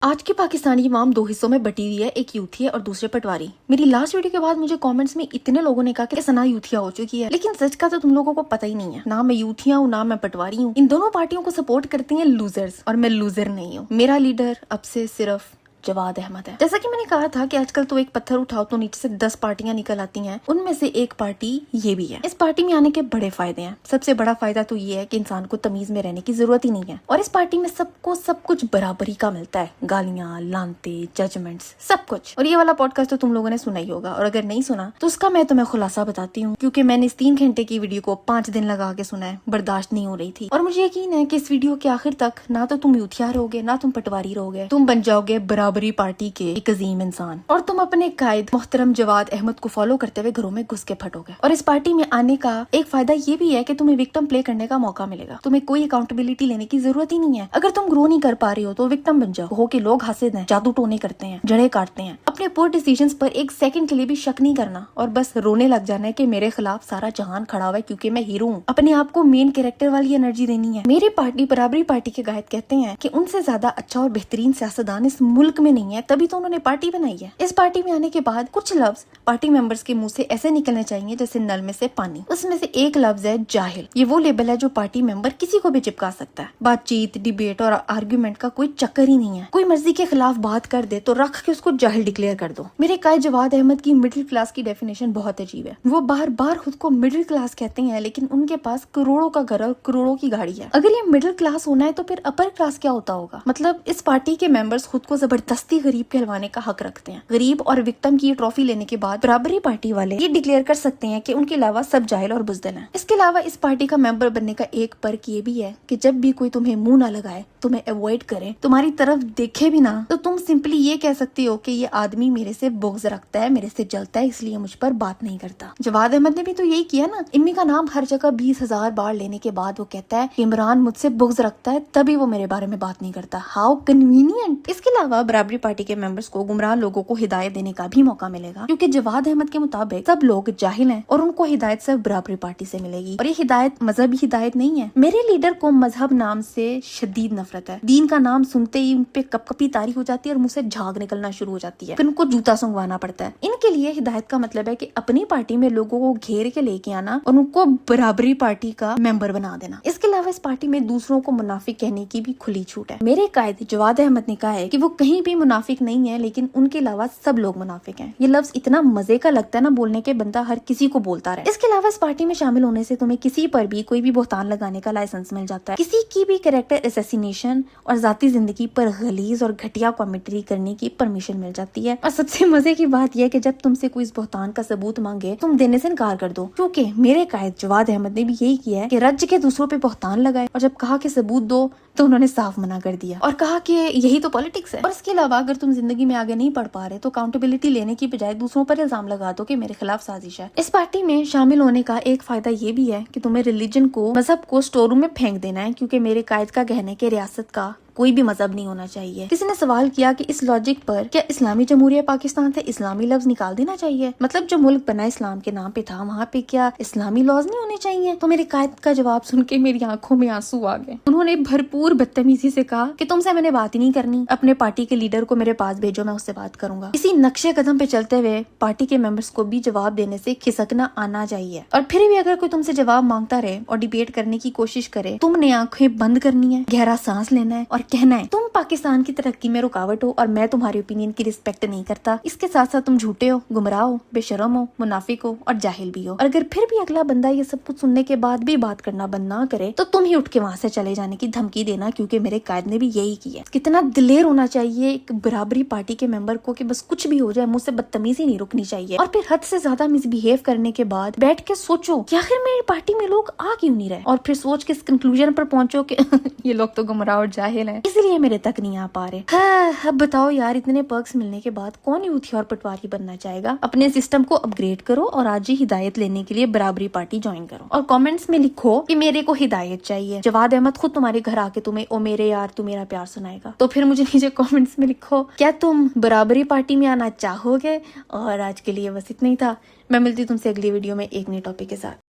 आज की पाकिस्तानी अवाम दो हिस्सों में बटी हुई है, एक यूथिया और दूसरे पटवारी। मेरी लास्ट वीडियो के बाद मुझे कमेंट्स में इतने लोगों ने कहा कि सना यूथिया हो चुकी है, लेकिन सच का तो तुम लोगों को पता ही नहीं है। ना मैं यूथिया हूँ ना मैं पटवारी हूँ। इन दोनों पार्टियों को सपोर्ट करती हैं लूजर्स और मैं लूजर नहीं हूँ। मेरा लीडर अब से सिर्फ जवाद अहमद है। जैसा कि मैंने कहा था कि आजकल तो एक पत्थर उठाओ तो नीचे से 10 पार्टियां निकल आती हैं, उनमें से एक पार्टी ये भी है। इस पार्टी में आने के बड़े फायदे हैं। सबसे बड़ा फायदा तो ये है कि इंसान को तमीज में रहने की जरूरत ही नहीं है और इस पार्टी में सबको सब कुछ बराबरी का मिलता है। गालियां, लानते, जजमेंट्स, सब कुछ। और ये वाला पॉडकास्ट तो तुम लोगों ने सुना ही होगा और अगर नहीं सुना तो उसका मैं तुम्हें खुलासा बताती हूँ, क्योंकि मैंने इस 3 घंटे की वीडियो को 5 दिन लगा के सुना है, बर्दाश्त नहीं हो रही थी। और मुझे यकीन है कि इस वीडियो के आखिर तक ना तो तुम यूथिया रहोगे ना तुम पटवारी रहोगे, तुम बन जाओगे बराबरी पार्टी के एक अजीम इंसान और तुम अपने कायद मोहतरम जवाद अहमद को फॉलो करते हुए घरों में घुस के फटोगे। और इस पार्टी में आने का एक फायदा ये भी है कि तुम्हें विक्टिम प्ले करने का मौका मिलेगा। तुम्हें कोई अकाउंटेबिलिटी लेने की जरूरत ही नहीं है। अगर तुम ग्रो नहीं कर पा रहे हो तो विक्टिम बन जाओ। हो के लोग हासिद हैं, जादू टोने करते हैं, जड़े काटते हैं। अपने पुअर डिसीजंस पर एक सेकंड के लिए भी शक नहीं करना और बस रोने लग जाना है कि मेरे खिलाफ सारा जहान खड़ा हुआ है क्योंकि मैं हीरो हूँ। अपने आप को मेन कैरेक्टर वाली एनर्जी देनी है। मेरी पार्टी बराबरी पार्टी के गायद कहते हैं कि उनसे ज्यादा अच्छा और बेहतरीन सियासतदान इस मुल्क में नहीं है, तभी तो उन्होंने पार्टी बनाई है। इस पार्टी में आने के बाद कुछ लफ्ज पार्टी मेंबर्स के मुंह से ऐसे निकलने चाहिए जैसे नल में से पानी। उसमें से एक लफ्ज है जाहिल। ये वो लेबल है जो पार्टी मेंबर किसी को भी चिपका सकता है। बातचीत, डिबेट और आर्ग्यूमेंट का कोई चक्कर ही नहीं है। कोई मर्जी के खिलाफ बात कर दे तो रख के उसको जाहिल डिक्लेयर कर दो। मेरे कायद जवाद अहमद की मिडिल क्लास की डेफिनेशन बहुत अजीब है। वो बार बार खुद को मिडिल क्लास कहते हैं, लेकिन उनके पास करोड़ों का घर और करोड़ों की गाड़ी है। अगर ये मिडिल क्लास होना है तो फिर अपर क्लास क्या होता होगा? मतलब इस पार्टी के मेंबर्स खुद को जबरदस्ती गरीब कहलवाने का हक रखते हैं। गरीब और विक्टिम की ट्रॉफी लेने के बाद बराबरी पार्टी वाले ये डिक्लेयर कर सकते हैं कि उनके अलावा सब जाहिल और बुज़दिल हैं। इसके अलावा इस पार्टी का मेंबर बनने का एक पर्क ये भी है कि जब भी कोई तुम्हें मुंह ना लगाए, तुम्हें अवॉइड करे, तुम्हारी तरफ देखे भी ना, तो तुम सिंपली ये कह सकती हो कि ये आदमी मेरे से बुग़्ज़ रखता है, मेरे से जलता है, इसलिए मुझ पर बात नहीं करता। जवाद अहमद ने भी तो यही किया ना। इम्मी का नाम हर जगह 20,000 बार लेने के बाद वो कहता है इमरान मुझसे बुग़्ज़ रखता है, तभी वो मेरे बारे में बात नहीं करता। How convenient. इसके अलावा बराबरी पार्टी के मेंबर्स को गुमराह लोगों को हिदायत देने का भी मौका मिलेगा, क्योंकि जवाद अहमद के मुताबिक सब लोग जाहिल हैं और उनको हिदायत सिर्फ बराबरी पार्टी से मिलेगी। और ये हिदायत मजहबी हिदायत नहीं है। मेरे लीडर को मजहब नाम से शदीद नफरत है। दीन का नाम सुनते ही उन पे कपकपी तारी हो जाती है और मुंह से झाग निकलना शुरू हो जाती है। फिर उनको जूता सुंघवाना पड़ता है। इनके लिए हिदायत का मतलब है कि अपनी पार्टी में लोगों को घेर के लेके आना और उनको बराबरी पार्टी का मेंबर बना देना। इसके अलावा इस पार्टी में दूसरों को मुनाफिक कहने की भी खुली छूट है। मेरे कायद जवाद अहमद ने कहा है कि वो कहीं भी मुनाफिक नहीं है, लेकिन उनके अलावा सब लोग मुनाफिक हैं। ये लफ्ज इतना मजे का लगता है ना बोलने के, बंदा हर किसी को बोलता रहे। इसके अलावा इस पार्टी में शामिल होने से तुम्हें किसी पर भी कोई भी बहतान लगाने का लाइसेंस मिल जाता है। किसी की भी कैरेक्टर असैसिनेशन और जाती जिंदगी पर गलीज और घटिया कमेंट्री करने की परमिशन मिल जाती है। और सबसे मजे की बात यह है कि जब तुमसे कोई इस बहतान का सबूत मांगे तुम देने से इनकार कर दो, क्योंकि मेरे कायद जवाद अहमद ने भी यही किया है कि रज के दूसरों पे बहतान लगाए और जब कहा कि सबूत दो तो उन्होंने साफ मना कर दिया और कहा कि यही तो पॉलिटिक्स है। और इसके अलावा अगर तुम जिंदगी में आगे नहीं बढ़ पा रहे तो अकाउंटेबिलिटी लेने की बजाय दूसरों पर इल्जाम लगा दो कि मेरे खिलाफ साजिश है। इस पार्टी में शामिल होने का एक फायदा ये भी है कि तुम्हें रिलीजन को, मजहब को स्टोर रूम में फेंक देना है, क्योंकि मेरे कायद का कहना है कि रियासत का कोई भी मजहब नहीं होना चाहिए। किसी ने सवाल किया कि इस लॉजिक पर क्या इस्लामी जमहूरिया पाकिस्तान से इस्लामी लफ्ज निकाल देना चाहिए? मतलब जो मुल्क बना इस्लाम के नाम पे था, वहाँ पे क्या इस्लामी लॉज नहीं होने चाहिए? तो मेरे कायद का जवाब सुन के मेरी आंखों में आंसू आ गए। उन्होंने भरपूर बदतमीजी से कहा कि तुमसे मैंने बात ही नहीं करनी, अपने पार्टी के लीडर को मेरे पास भेजो, मैं उससे बात करूंगा। इसी नक्शे कदम पे चलते हुए पार्टी के मेंबर्स को भी जवाब देने से खिसकना आना चाहिए। और फिर भी अगर कोई तुमसे जवाब मांगता रहे और डिबेट करने की कोशिश करे, तुमने आंखें बंद करनी है, गहरा सांस लेना है और कहना है तुम पाकिस्तान की तरक्की में रुकावट हो और मैं तुम्हारे ओपिनियन की रिस्पेक्ट नहीं करता। इसके साथ साथ तुम झूठे हो, गुमराह हो, बेशरम हो, मुनाफिक हो और जाहिल भी हो। और अगर फिर भी अगला बंदा ये सब कुछ सुनने के बाद भी बात करना बंद ना करे तो तुम ही उठ के वहाँ से चले जाने की धमकी देना, क्योंकि मेरे कायद ने भी यही किया। कितना दिलेर होना चाहिए एक बराबरी पार्टी के मेंबर को कि बस कुछ भी हो जाए मुझसे बदतमीजी नहीं रुकनी चाहिए। और फिर हद से ज्यादा मिसबिहेव करने के बाद बैठ के सोचो कि आखिर मेरी पार्टी में लोग आ क्यों नहीं रहे, और फिर सोच के इस कंक्लूजन पर पहुंचो कि ये लोग तो गुमराह और जाहिल हैं, इसलिए मेरे तक नहीं आ पा रहे। अब बताओ यार, इतने पर्क्स मिलने के बाद कौन यूथिया और पटवारी बनना चाहेगा? अपने सिस्टम को अपग्रेड करो और आज ही हिदायत लेने के लिए बराबरी पार्टी ज्वाइन करो और कमेंट्स में लिखो कि मेरे को हिदायत चाहिए। जवाद अहमद खुद तुम्हारे घर आके तुम्हें ओ मेरे यार तू मेरा प्यार सुनाएगा। तो फिर मुझे नीचे कमेंट्स में लिखो क्या तुम बराबरी पार्टी में आना चाहोगे। और आज के लिए बस इतना ही था। मैं मिलती हूँ तुमसे अगली वीडियो में एक नए टॉपिक के साथ।